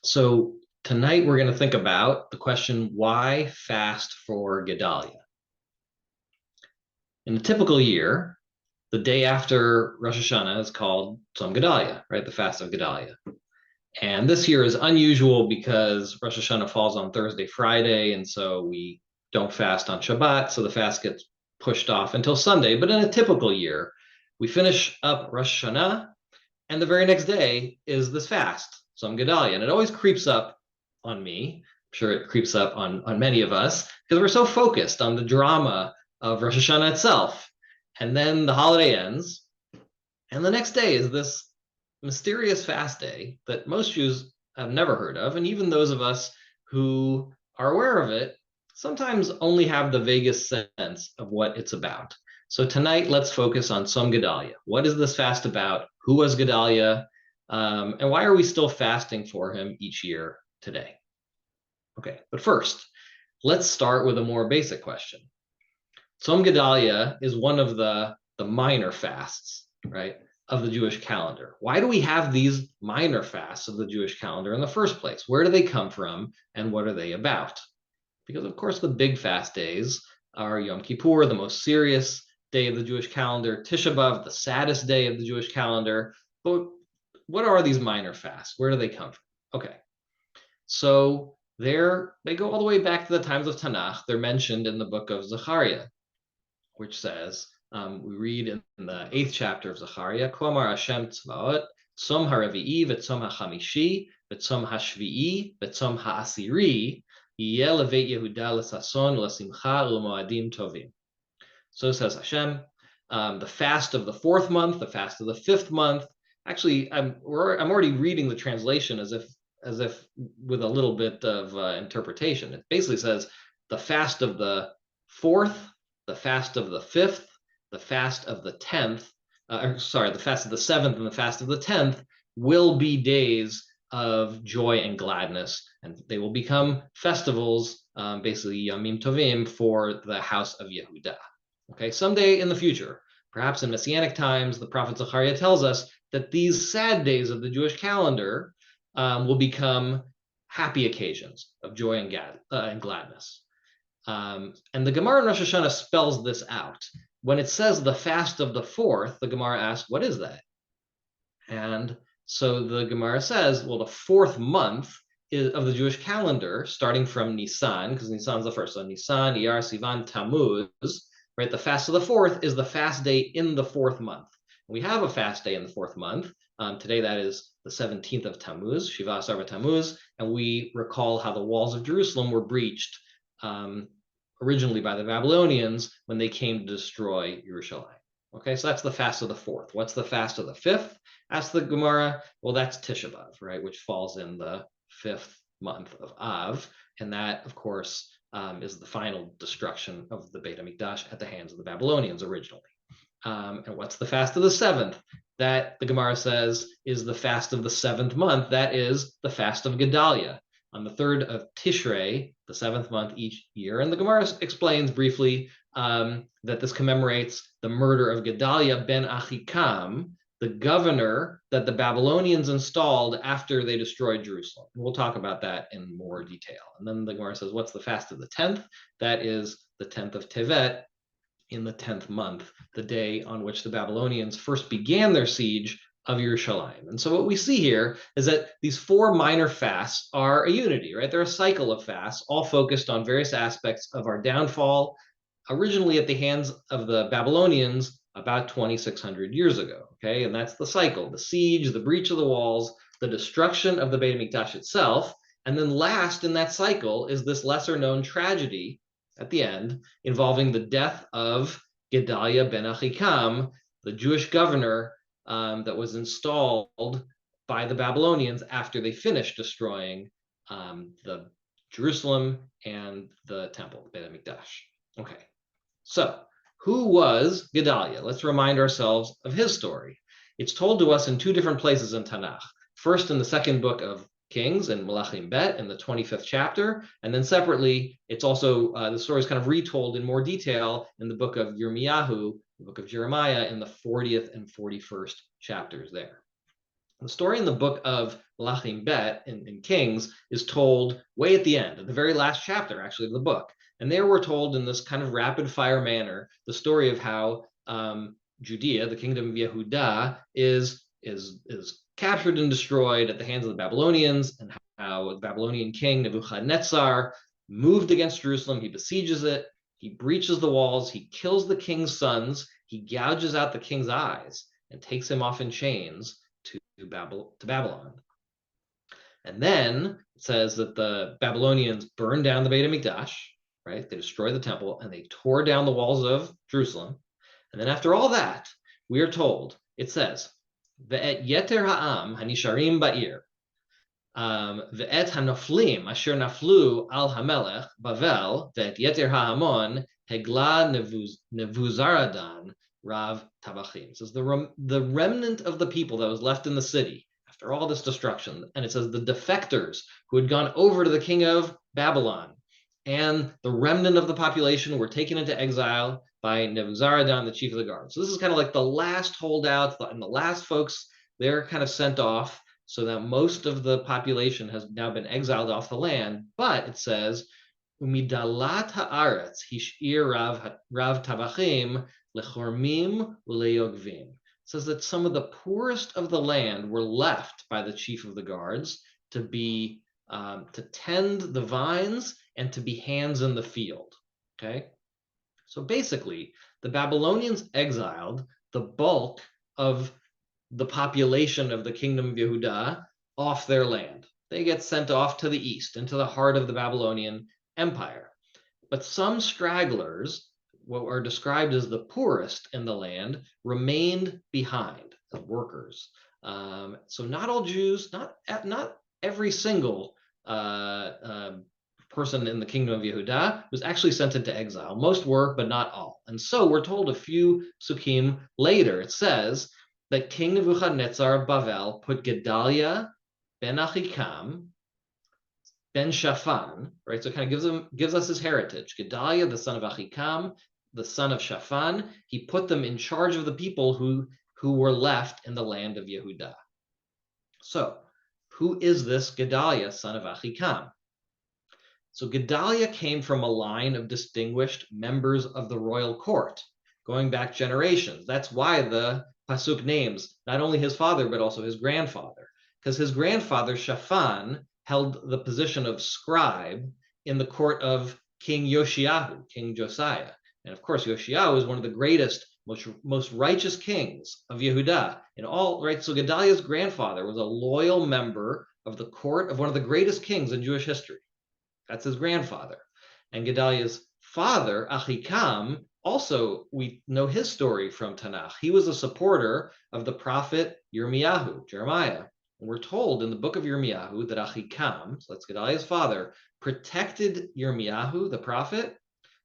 So tonight we're going to think about the question, why fast for Gedaliah? In a typical year, the day after Rosh Hashanah is called Tzom Gedaliah, right? The Fast of Gedaliah. And this year is unusual because Rosh Hashanah falls on Thursday, Friday, and so we don't fast on Shabbat, so the fast gets pushed off until Sunday. But in a typical year, we finish up Rosh Hashanah, and the very next day is this fast, Tzom Gedaliah, and it always creeps up on me. I'm sure it creeps up on many of us because we're so focused on the drama of Rosh Hashanah itself. And then the holiday ends, and the next day is this mysterious fast day that most Jews have never heard of, and even those of us who are aware of it sometimes only have the vaguest sense of what it's about. So tonight, let's focus on Tzom Gedaliah. What is this fast about? Who was Gedaliah? And why are we still fasting for him each year today? Okay, but first, let's start with a more basic question. Tzom Gedaliah is one of the minor fasts, right, of the Jewish calendar. Why do we have these minor fasts of the Jewish calendar in the first place? Where do they come from, and what are they about? Because, of course, the big fast days are Yom Kippur, the most serious day of the Jewish calendar, Tisha B'Av, the saddest day of the Jewish calendar. But what are these minor fasts? Where do they come from? Okay, so they go all the way back to the times of Tanakh. They're mentioned in the book of Zechariah, which says, we read in the 8th chapter of Zechariah, Komar Hashem Tzvaot, Tzom HaRevi'i, V'Tzom HaChamishi, V'Tzom HaShvi'i, V'Tzom HaAsiri, Yeh Levet Yehuda L'Sason, L'Simcha, L'Moadim Tovim. So says Hashem, the fast of the 4th month, the fast of the 5th month. Actually, I'm already reading the translation as if with a little bit of interpretation. It basically says the fast of the 4th, the fast of the 5th, the fast of the 10th, the fast of the 7th and the fast of the 10th will be days of joy and gladness, and they will become festivals, basically Yamim Tovim, for the house of Yehuda. Okay, someday in the future, perhaps in Messianic times, the prophet Zechariah tells us that these sad days of the Jewish calendar will become happy occasions of joy and gladness. And the Gemara in Rosh Hashanah spells this out. When it says the fast of the 4th, the Gemara asks, what is that? And so the Gemara says, well, the 4th month of the Jewish calendar, starting from Nisan, because Nisan is the first, so Nisan, Iyar, Sivan, Tammuz, right? The fast of the 4th is the fast day in the 4th month. We have a fast day in the 4th month. Today, that is the 17th of Tammuz, Shiva Asar Tammuz, and we recall how the walls of Jerusalem were breached originally by the Babylonians when they came to destroy Yerushalayim. Okay, so that's the fast of the 4th. What's the fast of the 5th? Asks the Gemara. Well, that's Tisha B'Av, right, which falls in the 5th month of Av, and that, of course, is the final destruction of the Beit HaMikdash at the hands of the Babylonians originally. And what's the fast of the 7th? That, the Gemara says, is the fast of the 7th month. That is the fast of Gedaliah, on the 3rd of Tishrei, the 7th month each year. And the Gemara explains briefly that this commemorates the murder of Gedaliah ben Ahikam, the governor that the Babylonians installed after they destroyed Jerusalem. We'll talk about that in more detail. And then the Gemara says, what's the fast of the 10th? That is the 10th of Tevet, in the 10th month, the day on which the Babylonians first began their siege of Yerushalayim. And so what we see here is that these 4 minor fasts are a unity, right? They're a cycle of fasts, all focused on various aspects of our downfall, originally at the hands of the Babylonians about 2,600 years ago, okay? And that's the cycle, the siege, the breach of the walls, the destruction of the Beit HaMikdash itself, and then last in that cycle is this lesser-known tragedy at the end, involving the death of Gedaliah ben Ahikam, the Jewish governor that was installed by the Babylonians after they finished destroying the Jerusalem and the temple, the Beit HaMikdash. Okay, so who was Gedaliah? Let's remind ourselves of his story. It's told to us in 2 different places in Tanakh. First, in the 2nd book of Kings and Melachim Bet in the 25th chapter, and then separately, it's also the story is kind of retold in more detail in the book of Yirmiyahu, the book of Jeremiah, in the 40th and 41st chapters there. The story in the book of Melachim Bet in Kings is told way at the end, at the very last chapter, actually, of the book. And there we're told in this kind of rapid fire manner the story of how Judea, the kingdom of Yehuda, is captured and destroyed at the hands of the Babylonians, and how the Babylonian king Nebuchadnezzar moved against Jerusalem. He besieges it. He breaches the walls. He kills the king's sons. He gouges out the king's eyes and takes him off in chains to Babylon. And then it says that the Babylonians burned down the Beit HaMikdash, right? They destroyed the temple and they tore down the walls of Jerusalem. And then after all that, we are told, it says, Ve'et yeter ha'am hanisharim ba'ir, ve'et hanoflim asher naflu al hamelech Bavel, ve'et yeter ha'amon hegla Nebuzaradan Rav Tabachim. It says the remnant of the people that was left in the city after all this destruction. And it says the defectors who had gone over to the king of Babylon and the remnant of the population were taken into exile by Nebuzaradan, the chief of the guard. So this is kind of like the last holdouts and the last folks, they're kind of sent off so that most of the population has now been exiled off the land. But it says, Umidalat haaretz hishir Rav Tabachim lechormim uleyogvim. It says that some of the poorest of the land were left by the chief of the guards to be to tend the vines and to be hands in the field. Okay, so basically, the Babylonians exiled the bulk of the population of the kingdom of Yehuda off their land. They get sent off to the east, into the heart of the Babylonian Empire. But some stragglers, what are described as the poorest in the land, remained behind as workers. So not all Jews, not every single person in the kingdom of Yehuda was actually sent into exile. Most were, but not all. And so we're told a few psukim later, it says that King Nebuchadnezzar of Bavel put Gedaliah ben Ahikam, ben Shaphan, right? So it kind of gives us his heritage. Gedaliah, the son of Ahikam, the son of Shaphan, he put them in charge of the people who were left in the land of Yehuda. So who is this Gedaliah, son of Ahikam? So Gedaliah came from a line of distinguished members of the royal court, going back generations. That's why the pasuk names not only his father, but also his grandfather, because his grandfather, Shaphan, held the position of scribe in the court of King Yoshiyahu, King Josiah. And of course, Yoshiyahu is one of the greatest, most righteous kings of Yehuda in all, right? So Gedaliah's grandfather was a loyal member of the court of one of the greatest kings in Jewish history. That's his grandfather. And Gedaliah's father, Ahikam, also, we know his story from Tanakh. He was a supporter of the prophet Yirmiyahu, Jeremiah. And we're told in the book of Yirmiyahu that Ahikam, so that's Gedaliah's father, protected Yirmiyahu, the prophet,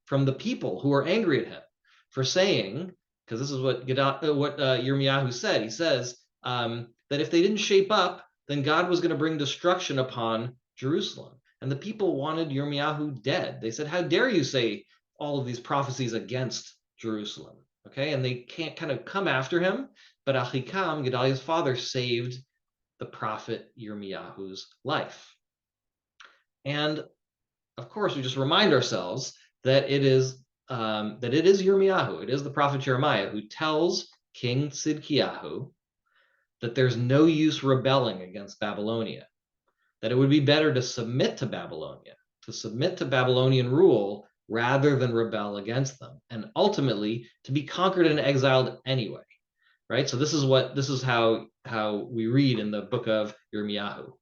from the people who were angry at him for saying, because this is what Yirmiyahu said, he says that if they didn't shape up, then God was going to bring destruction upon Jerusalem. And the people wanted Yirmiyahu dead. They said, how dare you say all of these prophecies against Jerusalem? Okay, and they can't kind of come after him. But Ahikam, Gedaliah's father, saved the prophet Yirmiyahu's life. And of course, we just remind ourselves that it is Yirmiyahu, it is the prophet Jeremiah who tells King Tzidkiyahu that there's no use rebelling against Babylonia, that it would be better to submit to Babylonia, to submit to Babylonian rule rather than rebel against them, and ultimately to be conquered and exiled anyway, right? So this is how we read in the book of Yirmiyahu,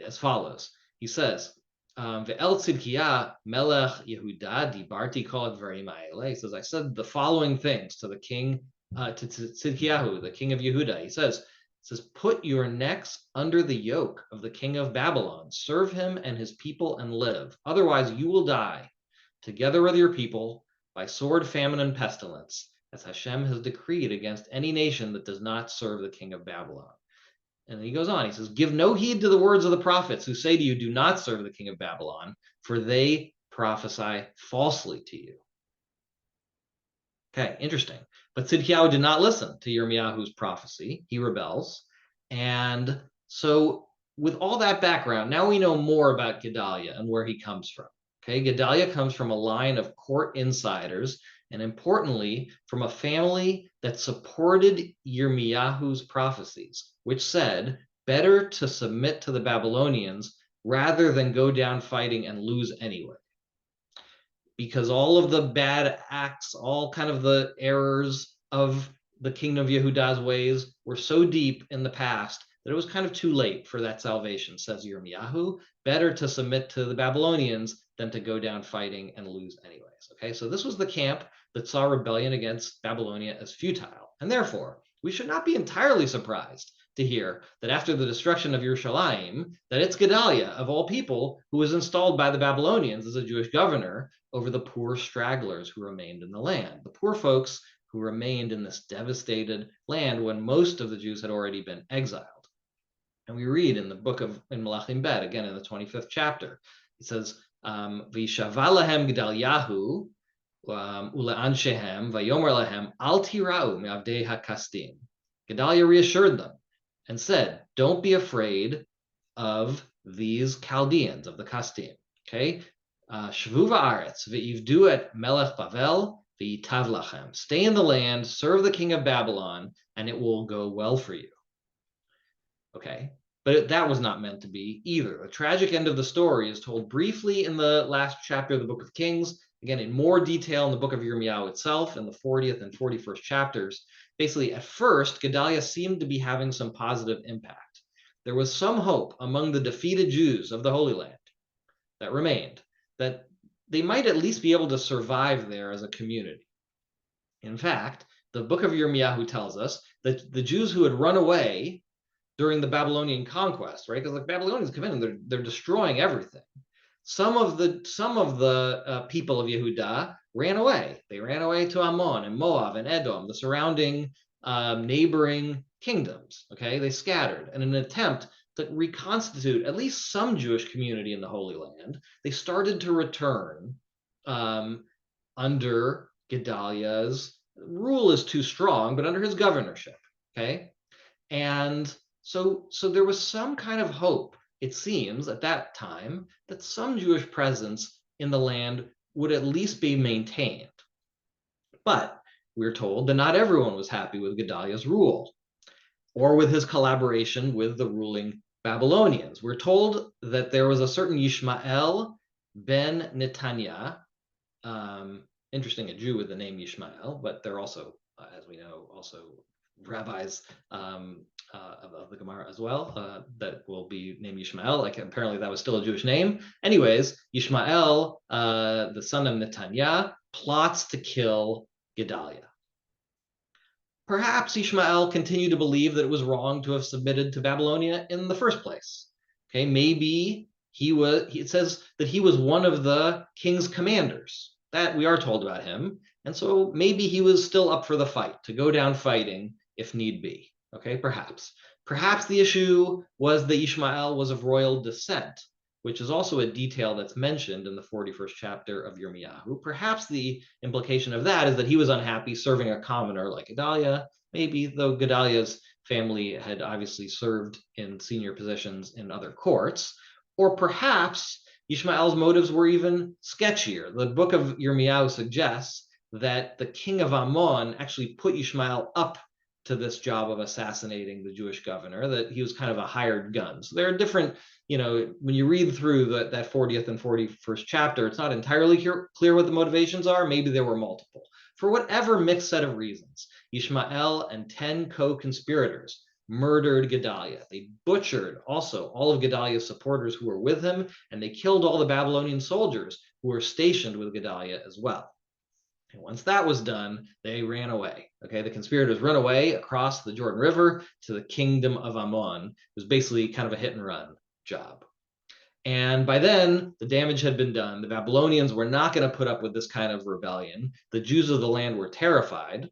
as follows. He says, Ve'el Tzidkiah melech Yehuda dibarti kol dvarim ha'eleh. He says, I said the following things to the king, to Tzidkiyahu, the king of Yehuda. He says, put your necks under the yoke of the king of Babylon. Serve him and his people and live. Otherwise you will die, together with your people, by sword, famine, and pestilence, as Hashem has decreed against any nation that does not serve the king of Babylon. And he goes on, he says, give no heed to the words of the prophets who say to you, do not serve the king of Babylon, for they prophesy falsely to you. Okay, interesting. But Tzidkiyahu did not listen to Yirmiyahu's prophecy. He rebels. And so with all that background, now we know more about Gedaliah and where he comes from. Okay, Gedaliah comes from a line of court insiders, and importantly, from a family that supported Yirmiyahu's prophecies, which said, better to submit to the Babylonians rather than go down fighting and lose anyway. Because all of the bad acts, all kind of the errors of the kingdom of Yehuda's ways were so deep in the past that it was kind of too late for that salvation, says Yirmiyahu. Better to submit to the Babylonians than to go down fighting and lose anyways. Okay, so this was the camp that saw rebellion against Babylonia as futile. And therefore, we should not be entirely surprised to hear that after the destruction of Yerushalayim, that it's Gedaliah, of all people, who was installed by the Babylonians as a Jewish governor over the poor stragglers who remained in the land, the poor folks who remained in this devastated land when most of the Jews had already been exiled. And we read in the book of in Melachim Bet, again in the 25th chapter, it says, V'shava lahem Gedaliahu ule'anshehem vayomer lahem al tirau me'avdei hakastim. Gedaliah reassured them and said, don't be afraid of these Chaldeans, of the Kastim. Okay? Shvu va'aretz ve'ivdu et melech Bavel ve'yitav lachem. Stay in the land, serve the king of Babylon, and it will go well for you. Okay? But that was not meant to be either. The tragic end of the story is told briefly in the last chapter of the book of Kings, again in more detail in the book of Yirmiyahu itself, in the 40th and 41st chapters. Basically, at first, Gedaliah seemed to be having some positive impact. There was some hope among the defeated Jews of the Holy Land that remained, that they might at least be able to survive there as a community. In fact, the book of Yirmiyahu tells us that the Jews who had run away during the Babylonian conquest, right? Because the Babylonians come in and they're destroying everything. Some of the people of Yehuda ran away. They ran away to Ammon and Moab and Edom, the surrounding neighboring kingdoms. Okay, they scattered in an attempt to reconstitute at least some Jewish community in the Holy Land. They started to return under Gedaliah's rule is too strong, but under his governorship. Okay, and so there was some kind of hope, it seems, at that time, that some Jewish presence in the land would at least be maintained. But we're told that not everyone was happy with Gedaliah's rule or with his collaboration with the ruling Babylonians. We're told that there was a certain Yishmael ben Netanyah, interesting, a Jew with the name Yishmael, but they're also, as we know, also rabbis of the Gemara as well, that will be named Yishmael. Like apparently that was still a Jewish name. Anyways, Yishmael, the son of Netanyah, plots to kill Gedaliah. Perhaps Yishmael continued to believe that it was wrong to have submitted to Babylonia in the first place. Okay, maybe it says that he was one of the king's commanders. That we are told about him. And so maybe he was still up for the fight, to go down fighting if need be. Okay, perhaps. Perhaps the issue was that Ishmael was of royal descent, which is also a detail that's mentioned in the 41st chapter of Yirmiyahu. Perhaps the implication of that is that he was unhappy serving a commoner like Gedaliah, maybe, though Gedaliah's family had obviously served in senior positions in other courts. Or perhaps Ishmael's motives were even sketchier. The book of Yirmiyahu suggests that the king of Ammon actually put Ishmael up to this job of assassinating the Jewish governor, that he was kind of a hired gun. So there are different, when you read through that 40th and 41st chapter, it's not entirely clear what the motivations are. Maybe there were multiple. For whatever mixed set of reasons, Ishmael and 10 co-conspirators murdered Gedaliah. They butchered also all of Gedaliah's supporters who were with him, and they killed all the Babylonian soldiers who were stationed with Gedaliah as well. And once that was done, they ran away. Okay, the conspirators run away across the Jordan River to the kingdom of Ammon. It was basically kind of a hit and run job. And by then, the damage had been done. The Babylonians were not going to put up with this kind of rebellion. The Jews of the land were terrified.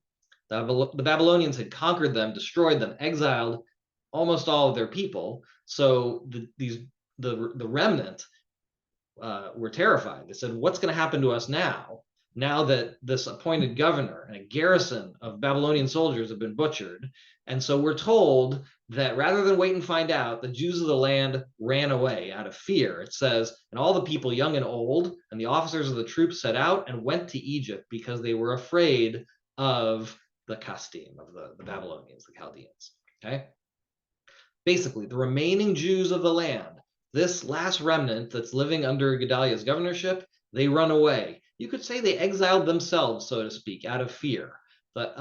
The Babylonians had conquered them, destroyed them, exiled almost all of their people. So the remnant were terrified. They said, what's going to happen to us now? now that this appointed governor and a garrison of Babylonian soldiers have been butchered. And so we're told that rather than wait and find out, the Jews of the land ran away out of fear. It says, and all the people, young and old, and the officers of the troops set out and went to Egypt because they were afraid of the Kasdim, of the Babylonians, the Chaldeans. Okay. Basically, the remaining Jews of the land, this last remnant that's living under Gedaliah's governorship, they run away. You could say they exiled themselves, so to speak, out of fear. But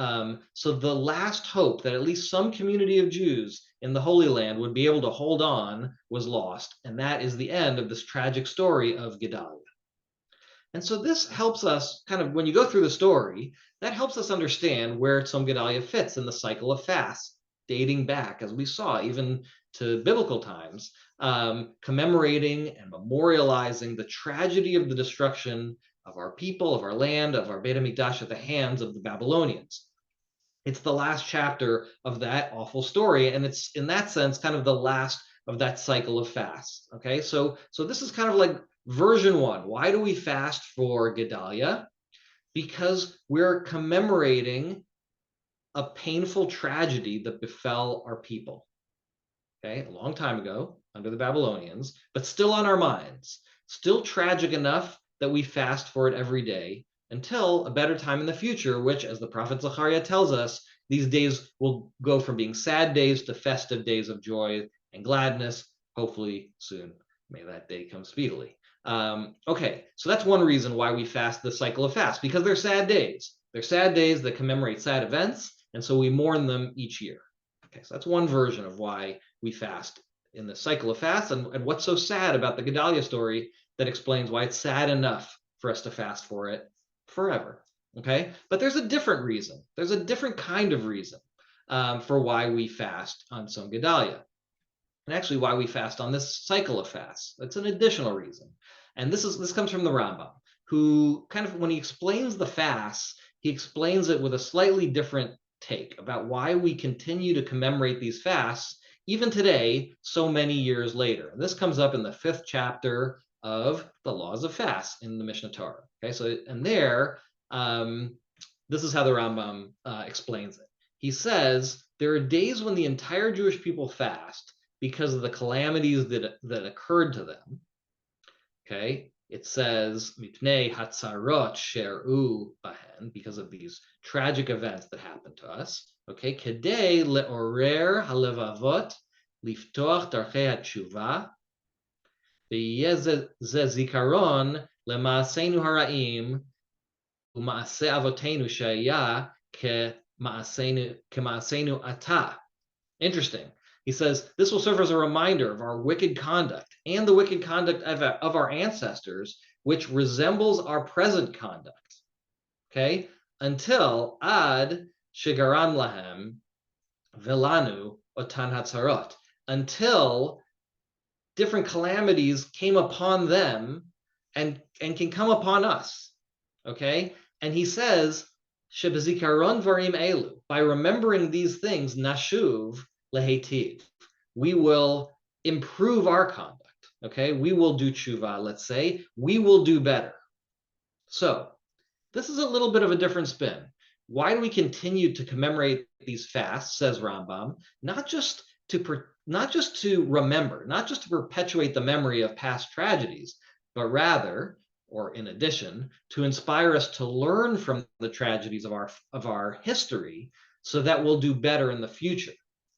so the last hope that at least some community of Jews in the Holy Land would be able to hold on was lost, and that is the end of this tragic story of Gedaliah. And so this helps us kind of, when you go through the story, that helps us understand where Tzom Gedaliah fits in the cycle of fasts, dating back, as we saw, even to biblical times, commemorating and memorializing the tragedy of the destruction of our people, of our land, of our Beit HaMikdash at the hands of the Babylonians. It's the last chapter of that awful story, and it's, in that sense, kind of the last of that cycle of fasts. Okay, so this is kind of like version one. Why do we fast for Gedaliah? Because we're commemorating a painful tragedy that befell our people. Okay, a long time ago under the Babylonians, but still on our minds, still tragic enough that we fast for it every day until a better time in the future, which, as the prophet Zechariah tells us, these days will go from being sad days to festive days of joy and gladness, hopefully soon. May that day come speedily. Okay, so that's one reason why we fast the cycle of fast, because they're sad days. They're sad days that commemorate sad events, and so we mourn them each year. Okay, so that's one version of why we fast in the cycle of fasts, and what's so sad about the Gedaliah story that explains why it's sad enough for us to fast for it forever. Okay, but there's a different reason. There's a different kind of reason for why we fast on Tzom Gedaliah, and actually why we fast on this cycle of fasts. That's an additional reason, and this comes from the Rambam, who kind of, when he explains the fasts, he explains it with a slightly different take about why we continue to commemorate these fasts even today, so many years later. And this comes up in the 5th chapter of the Laws of Fast in the Mishnah Torah. Okay, so and there, this is how the Rambam explains it. He says there are days when the entire Jewish people fast because of the calamities that occurred to them. Okay, it says mipnei hatzarot she'eru bahen, because of these tragic events that happened to us. Okay, kedei leorer halevavot liftoch darchei hatshuva v'yeh ze zikaron lemaaseinu hara'im u'maaseh avotenu she'aya kemaaseinu ata. Interesting. He says this will serve as a reminder of our wicked conduct and the wicked conduct of our ancestors, which resembles our present conduct. Okay, until ad shigaran lahem velanu otan hatzarot, until different calamities came upon them and can come upon us. Okay, and he says shebezikaron varim elu, by remembering these things, nashuv lehetiv, we will improve our conduct. Okay, we will do tshuva, let's say, we will do better. So this is a little bit of a different spin. Why do we continue to commemorate these fasts, says Rambam? Not just to remember, not just to perpetuate the memory of past tragedies, but rather, or in addition, to inspire us to learn from the tragedies of our history so that we'll do better in the future.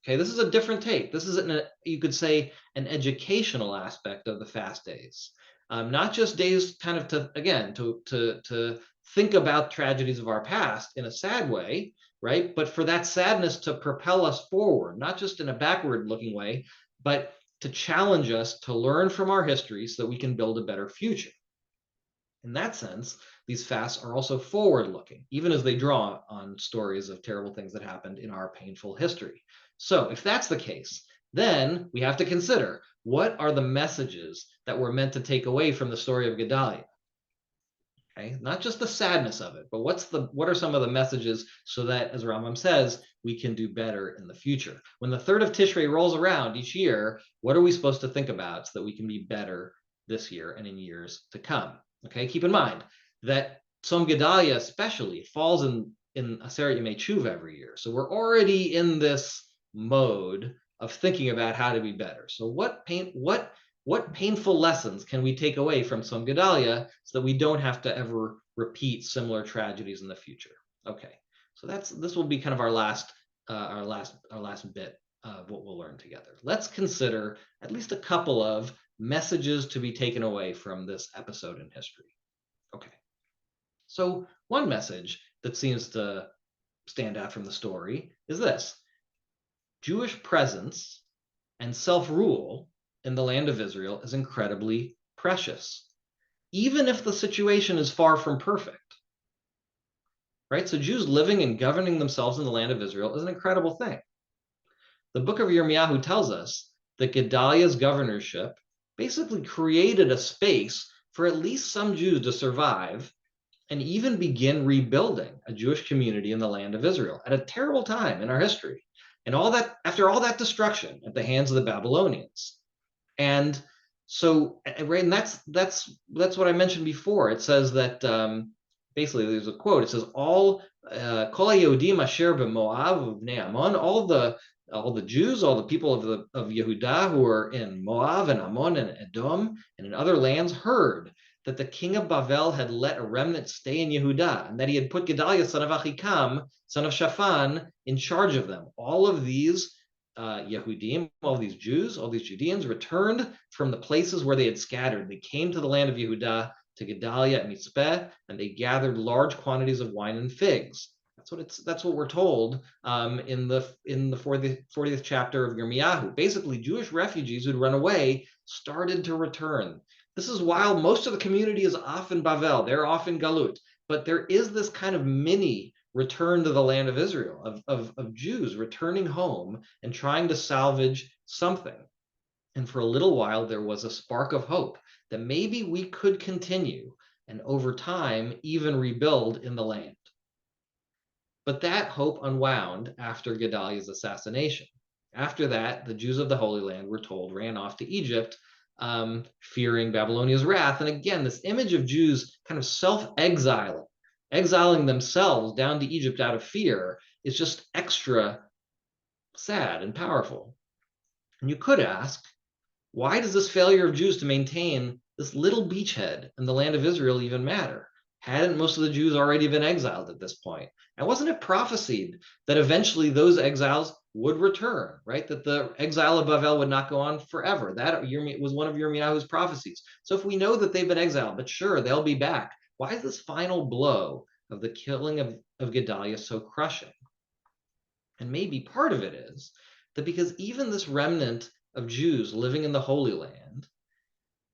Okay, this is a different take. This is, you could say, an educational aspect of the fast days. Not just days kind of to think about tragedies of our past in a sad way, right? But for that sadness to propel us forward, not just in a backward-looking way, but to challenge us to learn from our history so that we can build a better future. In that sense, these fasts are also forward-looking, even as they draw on stories of terrible things that happened in our painful history. So if that's the case, then we have to consider, what are the messages that we're meant to take away from the story of Gedaliah? Okay, not just the sadness of it, but what are some of the messages so that, as Rambam says, we can do better in the future? When the 3rd of Tishrei rolls around each year, what are we supposed to think about so that we can be better this year and in years to come? Okay, keep in mind that Tzom Gedaliah especially falls in Aseret Yemei Tshuva every year. So we're already in this mode of thinking about how to be better. So what painful lessons can we take away from Tzom Gedaliah so that we don't have to ever repeat similar tragedies in the future? Okay, so this will be kind of our last bit of what we'll learn together. Let's consider at least a couple of messages to be taken away from this episode in history. Okay. So one message that seems to stand out from the story is this: Jewish presence and self-rule in the land of Israel is incredibly precious, even if the situation is far from perfect. Right? So Jews living and governing themselves in the land of Israel is an incredible thing. The book of Yirmiyahu tells us that Gedaliah's governorship basically created a space for at least some Jews to survive and even begin rebuilding a Jewish community in the land of Israel at a terrible time in our history. And all that, after all that destruction at the hands of the Babylonians. And so, right, and that's what I mentioned before. It says that basically there's a quote. It says all Kol Yehudim asher b'Moav b'nei Ammon, all the Jews, all the people of Yehudah who are in Moab and Ammon and Edom and in other lands heard that the king of Bavel had let a remnant stay in Yehudah, and that he had put Gedaliah, son of Ahikam, son of Shaphan, in charge of them. All of these Yehudim, all these Jews, all these Judeans returned from the places where they had scattered. They came to the land of Yehudah, to Gedaliah at Mitzpeh, and they gathered large quantities of wine and figs. That's what we're told in the 40th chapter of Yirmiyahu. Basically, Jewish refugees who'd run away started to return. This is while most of the community is off in Bavel, they're off in Galut, but there is this kind of mini return to the land of Israel, of Jews returning home and trying to salvage something. And for a little while, there was a spark of hope that maybe we could continue and over time even rebuild in the land. But that hope unwound after Gedaliah's assassination. After that, the Jews of the Holy Land, we're told, ran off to Egypt, fearing Babylonia's wrath. And again, this image of Jews kind of self-exiling, exiling themselves down to Egypt out of fear, is just extra sad and powerful. And you could ask, why does this failure of Jews to maintain this little beachhead in the land of Israel even matter? Hadn't most of the Jews already been exiled at this point? And wasn't it prophesied that eventually those exiles would return, right? That the exile of Bavel would not go on forever. That was one of Yirmiyahu's prophecies. So if we know that they've been exiled, but sure, they'll be back, why is this final blow of the killing of Gedaliah so crushing? And maybe part of it is that because even this remnant of Jews living in the Holy Land,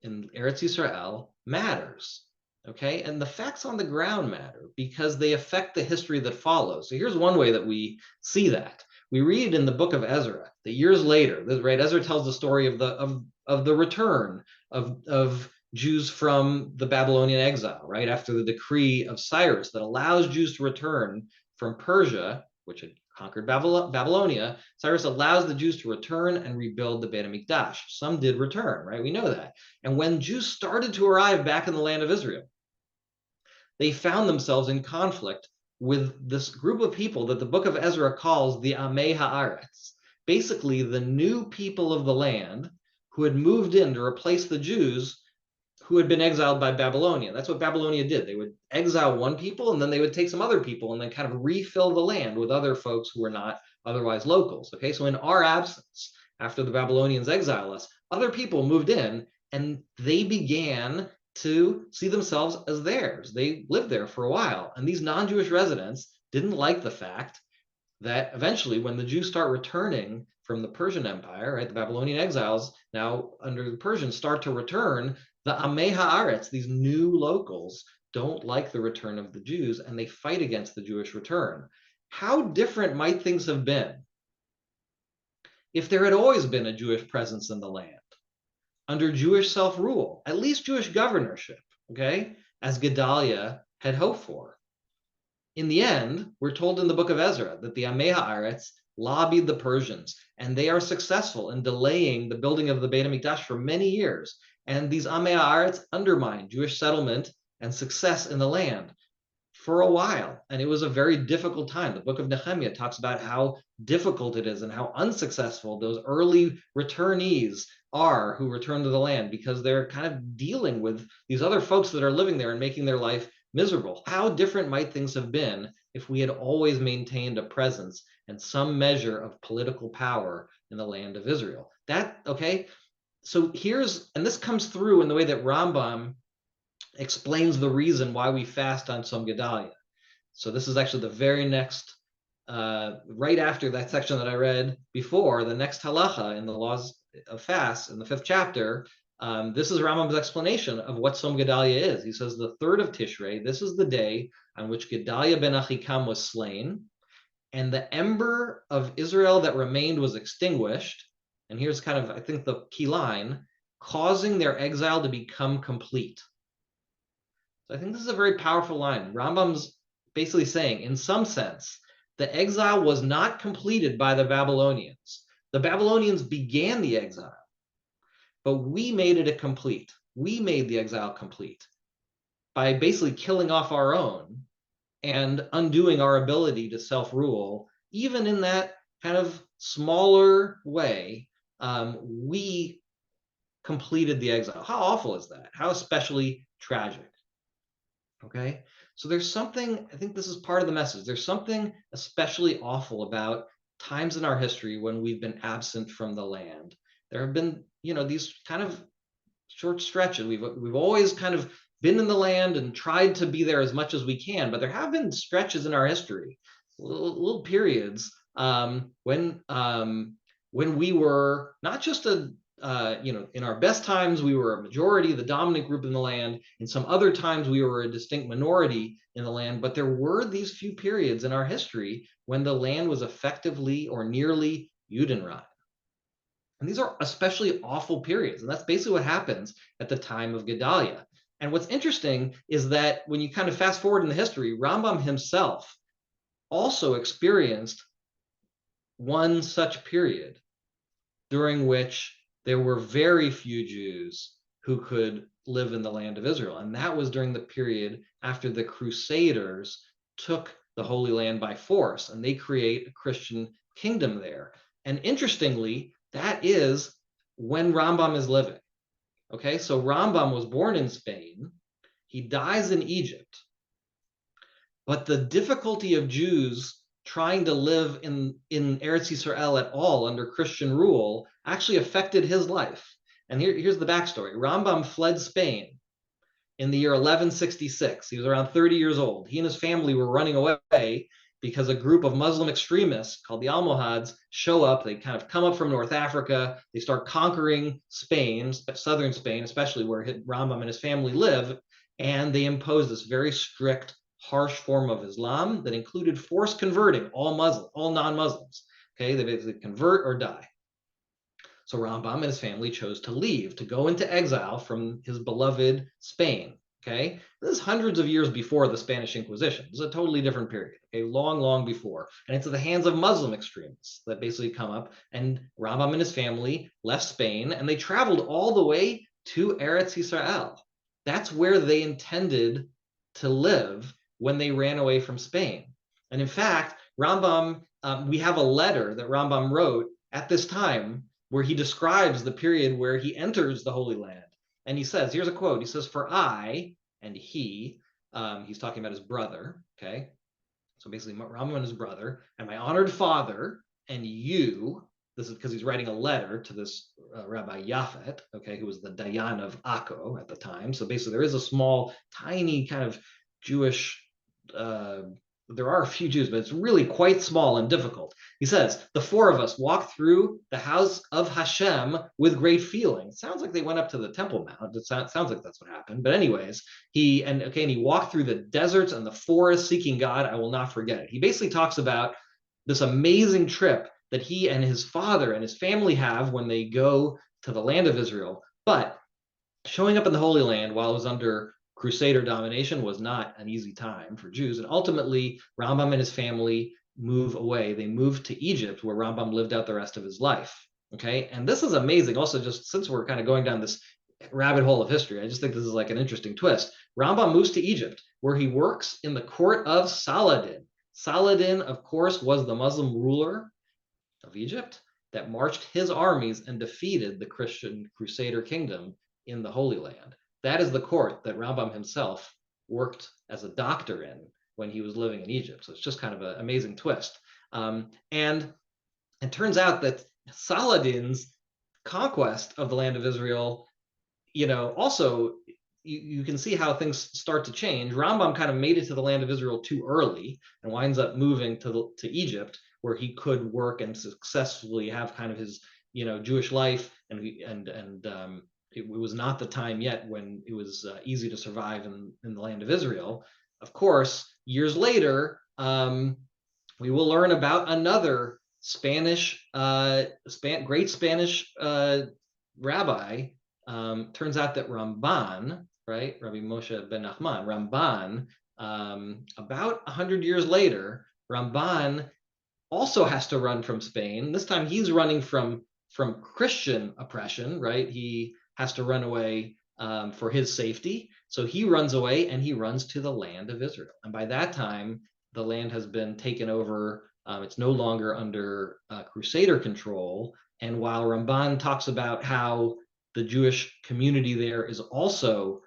in Eretz Yisrael, matters. Okay, and the facts on the ground matter because they affect the history that follows. So here's one way that we see that. We read in the book of Ezra that years later, right? Ezra tells the story of the return of Jews from the Babylonian exile, right? After the decree of Cyrus that allows Jews to return from Persia, which had conquered Babylonia, Cyrus allows the Jews to return and rebuild the Beit HaMikdash. Some did return, right? We know that. And when Jews started to arrive back in the land of Israel, they found themselves in conflict with this group of people that the book of Ezra calls the Amei Haaretz, basically the new people of the land who had moved in to replace the Jews who had been exiled by Babylonia. That's what Babylonia did. They would exile one people, and then they would take some other people and then kind of refill the land with other folks who were not otherwise locals. Okay, so in our absence, after the Babylonians exile us, other people moved in, and they began to see themselves as theirs. They lived there for a while, and these non-Jewish residents didn't like the fact that eventually, when the Jews start returning from the Persian Empire, right, the Babylonian exiles now under the Persians start to return, the Amei Haaretz, these new locals, don't like the return of the Jews, and they fight against the Jewish return. How different might things have been if there had always been a Jewish presence in the land, under Jewish self-rule, at least Jewish governorship, okay, as Gedaliah had hoped for? In the end, we're told in the book of Ezra that the Amei Haaretz lobbied the Persians, and they are successful in delaying the building of the Beit HaMikdash for many years. And these Amei Haaretz undermine Jewish settlement and success in the land. for a while, and it was a very difficult time. The book of Nehemiah talks about how difficult it is and how unsuccessful those early returnees are who return to the land, because they're kind of dealing with these other folks that are living there and making their life miserable. How different might things have been if we had always maintained a presence and some measure of political power in the land of Israel? Okay, so and this comes through in the way that Rambam explains the reason why we fast on Tzom Gedaliah. So this is actually the very next, right after that section that I read before, the next halacha in the laws of fast in the 5th chapter. This is Rambam's explanation of what Tzom Gedaliah is. He says the 3rd of Tishrei, this is the day on which Gedaliah ben Ahikam was slain, and the ember of Israel that remained was extinguished. And here's kind of, I think, the key line, causing their exile to become complete. So I think this is a very powerful line. Rambam's basically saying, in some sense, the exile was not completed by the Babylonians. The Babylonians began the exile, but we made it complete. We made the exile complete by basically killing off our own and undoing our ability to self-rule. Even in that kind of smaller way, we completed the exile. How awful is that? How especially tragic. Okay, so there's something, I think this is part of the message. There's something especially awful about times in our history when we've been absent from the land. There have been, these kind of short stretches. We've always kind of been in the land and tried to be there as much as we can, but there have been stretches in our history, little periods, when we were not just in our best times, we were a majority, the dominant group in the land. In some other times, we were a distinct minority in the land. But there were these few periods in our history when the land was effectively or nearly Judenrein. And these are especially awful periods. And that's basically what happens at the time of Gedaliah. And what's interesting is that when you kind of fast forward in the history, Rambam himself also experienced one such period during which there were very few Jews who could live in the land of Israel. And that was during the period after the Crusaders took the Holy Land by force, and they create a Christian kingdom there. And interestingly, that is when Rambam is living. Okay, so Rambam was born in Spain. He dies in Egypt. But the difficulty of Jews trying to live in Eretz Yisrael at all under Christian rule actually affected his life. And here's the backstory. Rambam fled Spain in the year 1166. He was around 30 years old. He and his family were running away because a group of Muslim extremists called the Almohads show up. They kind of come up from North Africa. They start conquering Spain, southern Spain, especially where Rambam and his family live. And they impose this very strict, harsh form of Islam that included forced converting all non-Muslims. Okay, they basically convert or die. So Rambam and his family chose to leave, to go into exile from his beloved Spain. Okay, this is hundreds of years before the Spanish Inquisition. This is a totally different period. Okay, long, long before, and it's at the hands of Muslim extremists that basically come up. And Rambam and his family left Spain, and they traveled all the way to Eretz Yisrael. That's where they intended to live when they ran away from Spain. And in fact, Rambam, we have a letter that Rambam wrote at this time where he describes the period where he enters the Holy Land. And he says, here's a quote. He says, "For I," and he, he's talking about his brother, okay? So basically Rambam and his brother, "and my honored father, and you," this is because he's writing a letter to this Rabbi Yafet, okay, who was the Dayan of Akko at the time. So basically there is a small, tiny kind of Jewish, there are a few Jews, but it's really quite small and difficult. He says, "The four of us walked through the house of Hashem with great feeling." It sounds like they went up to the Temple Mount. It sounds like that's what happened. But anyways, he walked through the deserts and the forests seeking God. I will not forget it. He basically talks about this amazing trip that he and his father and his family have when they go to the land of Israel. But showing up in the Holy Land while it was under Crusader domination was not an easy time for Jews. And ultimately, Rambam and his family move away. They moved to Egypt, where Rambam lived out the rest of his life. Okay, and this is amazing. Also, just since we're kind of going down this rabbit hole of history. I just think this is like an interesting twist. Rambam moves to Egypt, where he works in the court of Saladin. Saladin, of course, was the Muslim ruler of Egypt that marched his armies and defeated the Christian Crusader kingdom in the Holy Land. That is the court that Rambam himself worked as a doctor in when he was living in Egypt. So it's just kind of an amazing twist. And it turns out that Saladin's conquest of the land of Israel, also you can see how things start to change. Rambam kind of made it to the land of Israel too early and winds up moving to Egypt, where he could work and successfully have kind of his Jewish life, and it was not the time yet when it was easy to survive in the land of Israel. Of course, years later, we will learn about another Spanish, great Spanish rabbi. Turns out that Ramban, right, Rabbi Moshe ben Nachman, Ramban, about 100 years later, Ramban also has to run from Spain. This time he's running from Christian oppression, right? He has to run away for his safety. So he runs away and he runs to the land of Israel. And by that time, the land has been taken over. It's no longer under Crusader control. And while Ramban talks about how the Jewish community there is also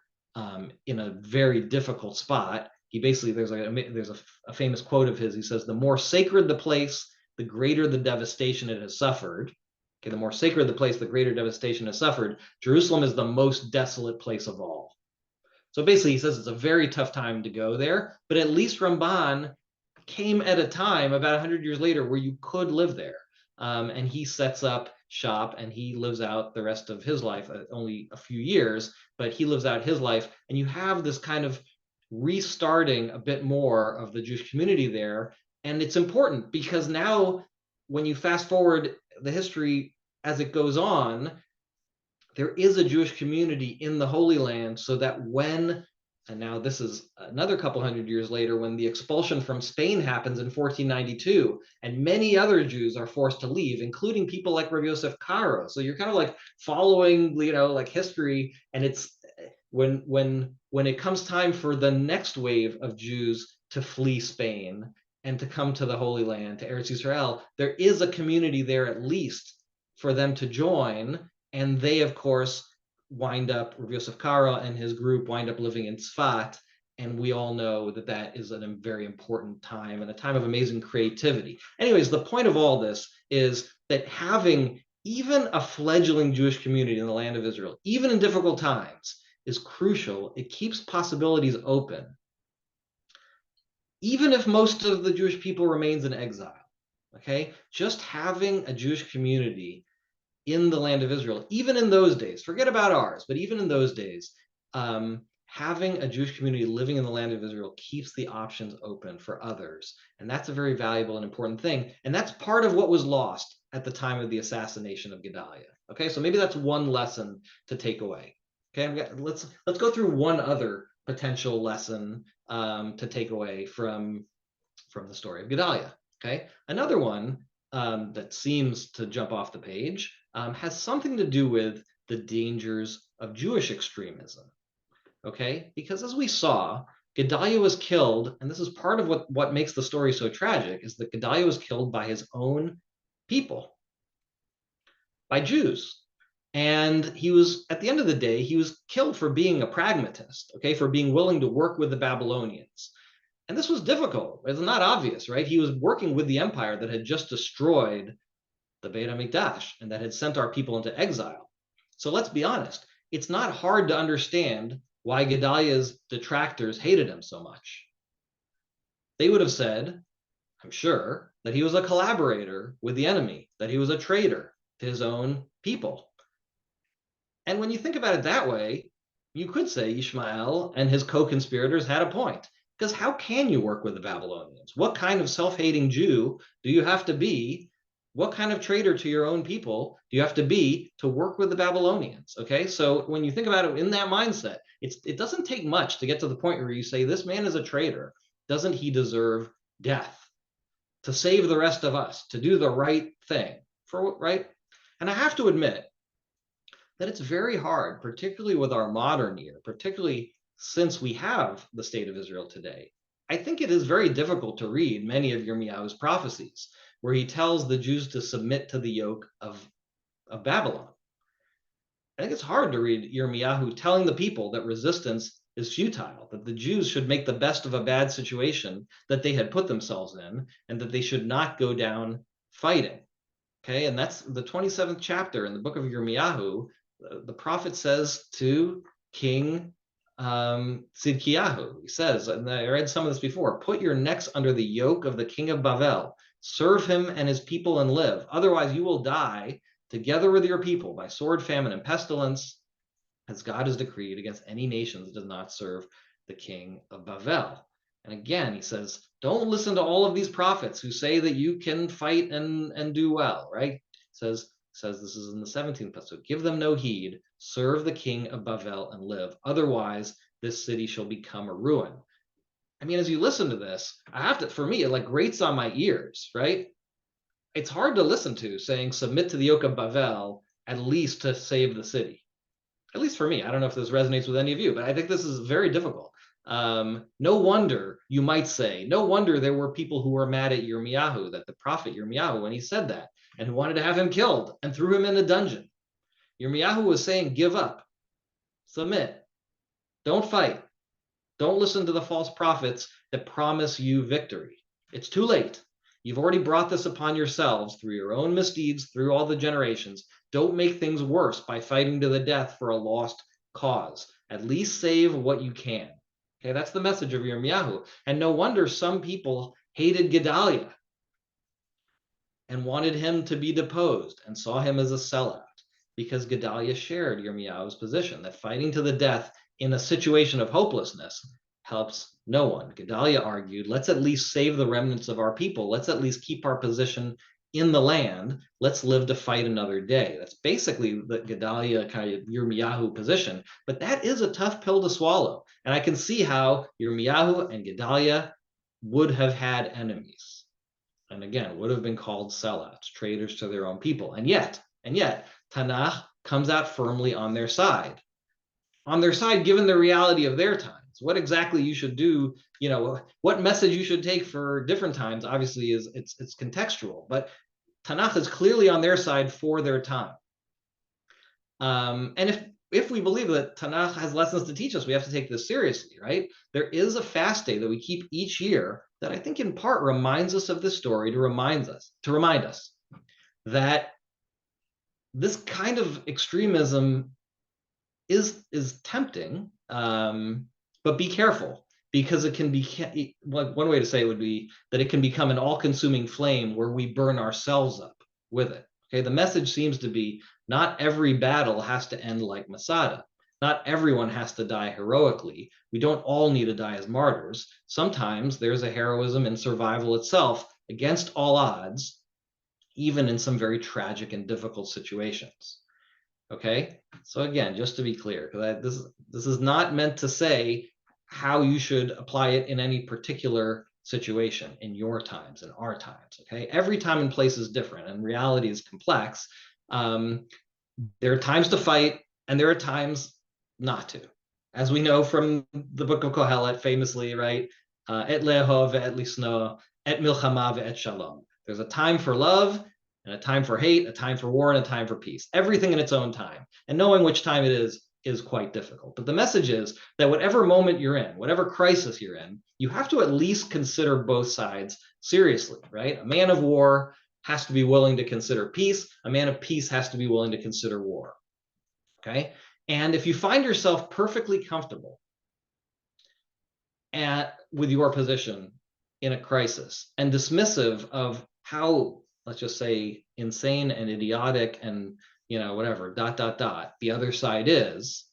in a very difficult spot, he basically, there's a famous quote of his. He says, "The more sacred the place, the greater the devastation it has suffered." Okay, the more sacred the place, the greater devastation has suffered. Jerusalem is the most desolate place of all. So basically, he says it's a very tough time to go there, but at least Ramban came at a time about 100 years later where you could live there. And he sets up shop and he lives out the rest of his life, only a few years, but he lives out his life. And you have this kind of restarting a bit more of the Jewish community there. And it's important because now when you fast forward the history as it goes on, there is a Jewish community in the Holy Land, so that when, and now this is another couple hundred years later, when the expulsion from Spain happens in 1492, and many other Jews are forced to leave, including people like Rabbi Yosef Karo. So you're kind of like following, like history, and it's when it comes time for the next wave of Jews to flee Spain and to come to the Holy Land, to Eretz Yisrael, there is a community there at least for them to join. And they, of course, wind up, Rabbi Yosef Karo and his group wind up living in Tzfat. And we all know that that is a very important time and a time of amazing creativity. Anyways, the point of all this is that having even a fledgling Jewish community in the land of Israel, even in difficult times, is crucial. It keeps possibilities open. Even if most of the Jewish people remains in exile, okay? Just having a Jewish community in the land of Israel, even in those days, forget about ours, but even in those days, having a Jewish community living in the land of Israel keeps the options open for others. And that's a very valuable and important thing. And that's part of what was lost at the time of the assassination of Gedaliah. Okay, so maybe that's one lesson to take away. Okay, let's go through one other potential lesson to take away from the story of Gedaliah. Okay, another one that seems to jump off the page has something to do with the dangers of Jewish extremism. Okay, because as we saw, Gedaliah was killed, and this is part of what makes the story so tragic, is that Gedaliah was killed by his own people, by Jews. And he was, at the end of the day, he was killed for being a pragmatist, okay, for being willing to work with the Babylonians. And this was difficult. It's not obvious, right? He was working with the empire that had just destroyed the Beit HaMikdash and that had sent our people into exile. So let's be honest. It's not hard to understand why Gedaliah's detractors hated him so much. They would have said, I'm sure, that he was a collaborator with the enemy, that he was a traitor to his own people. And when you think about it that way, you could say Ishmael and his co-conspirators had a point. Because how can you work with the Babylonians? What kind of self-hating Jew do you have to be? What kind of traitor to your own people do you have to be to work with the Babylonians? Okay, so when you think about it in that mindset, it doesn't take much to get to the point where you say, this man is a traitor. Doesn't he deserve death? To save the rest of us, to do the right thing, right? And I have to admit, that it's very hard, particularly with our modern year, particularly since we have the state of Israel today. I think it is very difficult to read many of Yirmiyahu's prophecies, where he tells the Jews to submit to the yoke of Babylon. I think it's hard to read Yirmiyahu telling the people that resistance is futile, that the Jews should make the best of a bad situation that they had put themselves in, and that they should not go down fighting. Okay, and that's the 27th chapter in the book of Yirmiyahu. The prophet says to King Tzidkiyahu, he says, and I read some of this before, put your necks under the yoke of the king of Bavel, serve him and his people and live. Otherwise, you will die together with your people by sword, famine, and pestilence, as God has decreed against any nation that does not serve the king of Bavel. And again, he says, don't listen to all of these prophets who say that you can fight and do well, right? Says this is in the 17th so give them no heed, serve the king of Bavel and live. Otherwise, this city shall become a ruin. I mean, as you listen to this, I have to, for me, it like grates on my ears, right? It's hard to listen to saying submit to the yoke of Bavel, at least to save the city. At least for me. I don't know if this resonates with any of you, but I think this is very difficult. No wonder, you might say, no wonder there were people who were mad at Yirmiyahu, that the prophet Yirmiyahu, when he said that, and who wanted to have him killed and threw him in a dungeon. Yirmiyahu was saying, give up, submit, don't fight, don't listen to the false prophets that promise you victory. It's too late. You've already brought this upon yourselves through your own misdeeds, through all the generations. Don't make things worse by fighting to the death for a lost cause. At least save what you can. Okay, that's the message of Yirmiyahu. And no wonder some people hated Gedaliah and wanted him to be deposed and saw him as a sellout, because Gedaliah shared Yirmiyahu's position that fighting to the death in a situation of hopelessness helps no one. Gedaliah argued, let's at least save the remnants of our people. Let's at least keep our position in the land. Let's live to fight another day. That's basically the Gedaliah kind of Yirmiyahu position, but that is a tough pill to swallow. And I can see how Yirmiyahu and Gedaliah would have had enemies. And again, would have been called sellouts, traitors to their own people. And yet, Tanakh comes out firmly on their side. On their side, given the reality of their times. What exactly you should do, what message you should take for different times, obviously it's contextual, but Tanakh is clearly on their side for their time. And if we believe that Tanakh has lessons to teach us, we have to take this seriously, right? There is a fast day that we keep each year that I think in part reminds us of this story, to remind us that this kind of extremism is tempting, but be careful, because it can be, one way to say it would be that it can become an all-consuming flame where we burn ourselves up with it. Okay, the message seems to be not every battle has to end like Masada. Not everyone has to die heroically. We don't all need to die as martyrs. Sometimes there's a heroism in survival itself against all odds, even in some very tragic and difficult situations. Okay, so again, just to be clear, because this is not meant to say how you should apply it in any particular situation in your times, in our times. Okay, every time and place is different, and reality is complex. There are times to fight, and there are times not to, as we know from the book of Kohelet, famously, right? Et lehov et lisno, et milchama et shalom. There's a time for love, and a time for hate, a time for war, and a time for peace. Everything in its own time. And knowing which time it is quite difficult. But the message is that whatever moment you're in, whatever crisis you're in, you have to at least consider both sides seriously, right? A man of war has to be willing to consider peace. A man of peace has to be willing to consider war, okay? And if you find yourself perfectly comfortable with your position in a crisis and dismissive of how, let's just say, insane and idiotic and whatever the other side is,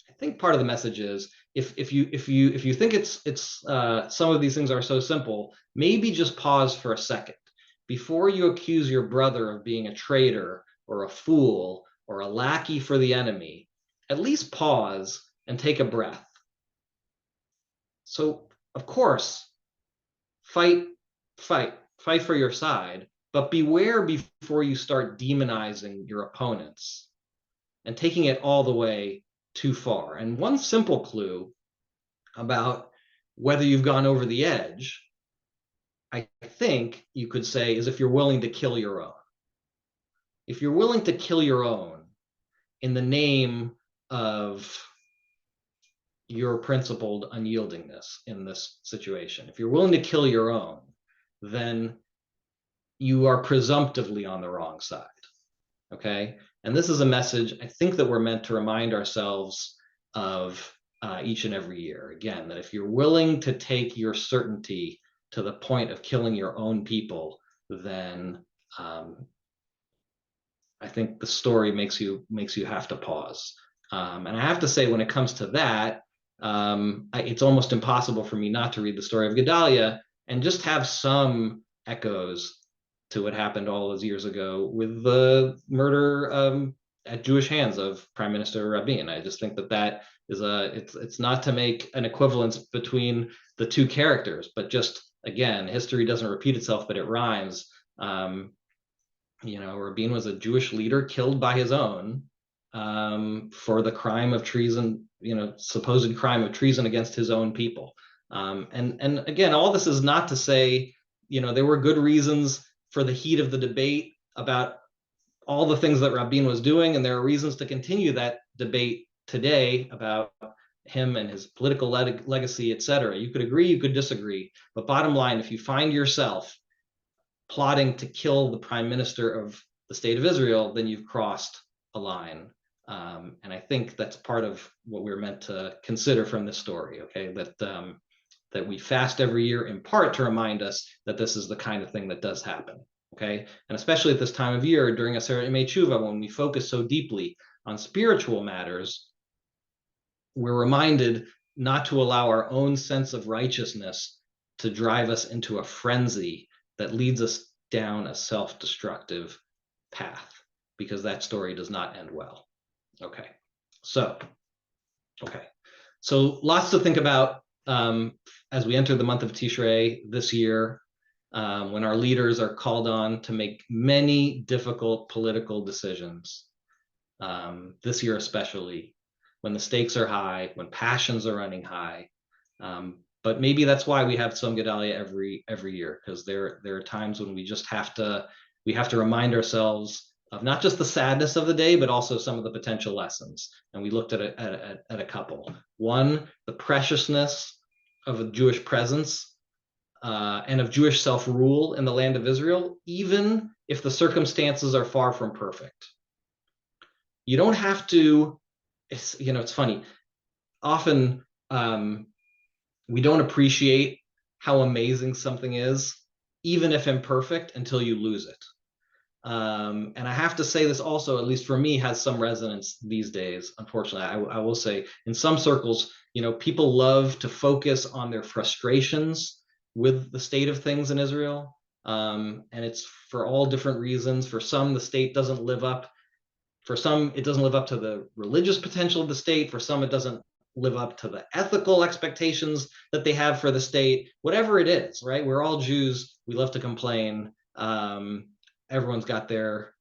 I think part of the message is if you think it's some of these things are so simple, maybe just pause for a second before you accuse your brother of being a traitor or a fool or a lackey for the enemy. At least pause and take a breath. So, of course, fight for your side, but beware before you start demonizing your opponents and taking it all the way too far. And one simple clue about whether you've gone over the edge, I think you could say, is if you're willing to kill your own. If you're willing to kill your own in the name of your principled unyieldingness in this situation, if you're willing to kill your own, then you are presumptively on the wrong side. Okay? And this is a message I think that we're meant to remind ourselves of each and every year. Again, that if you're willing to take your certainty to the point of killing your own people, then I think the story makes you have to pause. And I have to say, when it comes to that, it's almost impossible for me not to read the story of Gedaliah and just have some echoes to what happened all those years ago with the murder at Jewish hands of Prime Minister Rabin. I just think that is it's not to make an equivalence between the two characters, but just, again, history doesn't repeat itself, but it rhymes. Rabin was a Jewish leader killed by his own for the crime of treason, supposed crime of treason against his own people. And again, all this is not to say, there were good reasons for the heat of the debate about all the things that Rabin was doing, and there are reasons to continue that debate today about him and his political legacy, etc. You could agree, you could disagree, but bottom line, if you find yourself plotting to kill the prime minister of the state of Israel, then you've crossed a line. And I think that's part of what we're meant to consider from this story, okay? That we fast every year in part to remind us that this is the kind of thing that does happen, okay? And especially at this time of year during Aseret Yemei Tshuva, when we focus so deeply on spiritual matters, we're reminded not to allow our own sense of righteousness to drive us into a frenzy that leads us down a self-destructive path, because that story does not end well. Okay, so lots to think about as we enter the month of Tishrei this year, when our leaders are called on to make many difficult political decisions, this year especially, when the stakes are high, when passions are running high. But maybe that's why we have Tzom Gedaliah every year, because there are times when we just have to remind ourselves of not just the sadness of the day, but also some of the potential lessons. And we looked at a couple. One, the preciousness of a Jewish presence and of Jewish self-rule in the land of Israel, even if the circumstances are far from perfect. You don't have to. It's funny. Often we don't appreciate how amazing something is, even if imperfect, until you lose it. And I have to say, this also, at least for me, has some resonance these days. Unfortunately, I will say, in some circles, people love to focus on their frustrations with the state of things in Israel, and it's for all different reasons. For some, the state doesn't live up. For some, it doesn't live up to the religious potential of the state. For some, it doesn't live up to the ethical expectations that they have for the state. Whatever it is, right? We're all Jews. We love to complain. Everyone's got their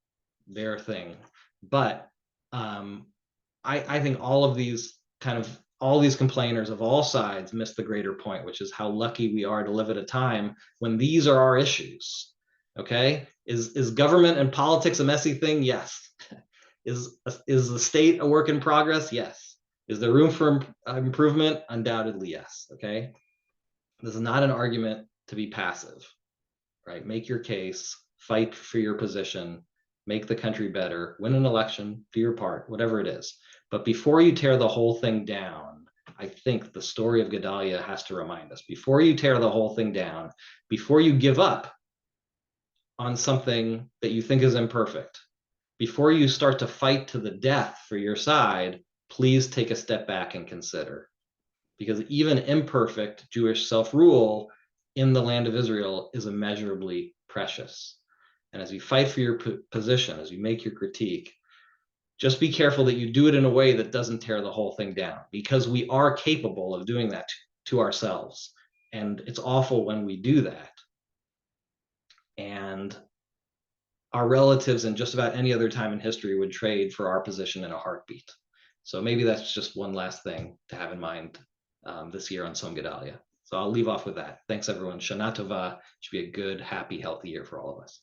thing. But I think all these complainers of all sides miss the greater point, which is how lucky we are to live at a time when these are our issues. Okay? Is government and politics a messy thing? Yes. Is the state a work in progress? Yes. Is there room for improvement? Undoubtedly, yes. Okay. This is not an argument to be passive, right? Make your case, fight for your position, make the country better, win an election, do your part, whatever it is. But before you tear the whole thing down, I think the story of Gedaliah has to remind us, before you tear the whole thing down, before you give up on something that you think is imperfect, before you start to fight to the death for your side, please take a step back and consider. Because even imperfect Jewish self-rule in the land of Israel is immeasurably precious. And as you fight for your position, as you make your critique, just be careful that you do it in a way that doesn't tear the whole thing down, because we are capable of doing that to ourselves. And it's awful when we do that. And our relatives in just about any other time in history would trade for our position in a heartbeat. So maybe that's just one last thing to have in mind this year on Tzom Gedaliah. So I'll leave off with that. Thanks, everyone. Shana Tova. Should be a good, happy, healthy year for all of us.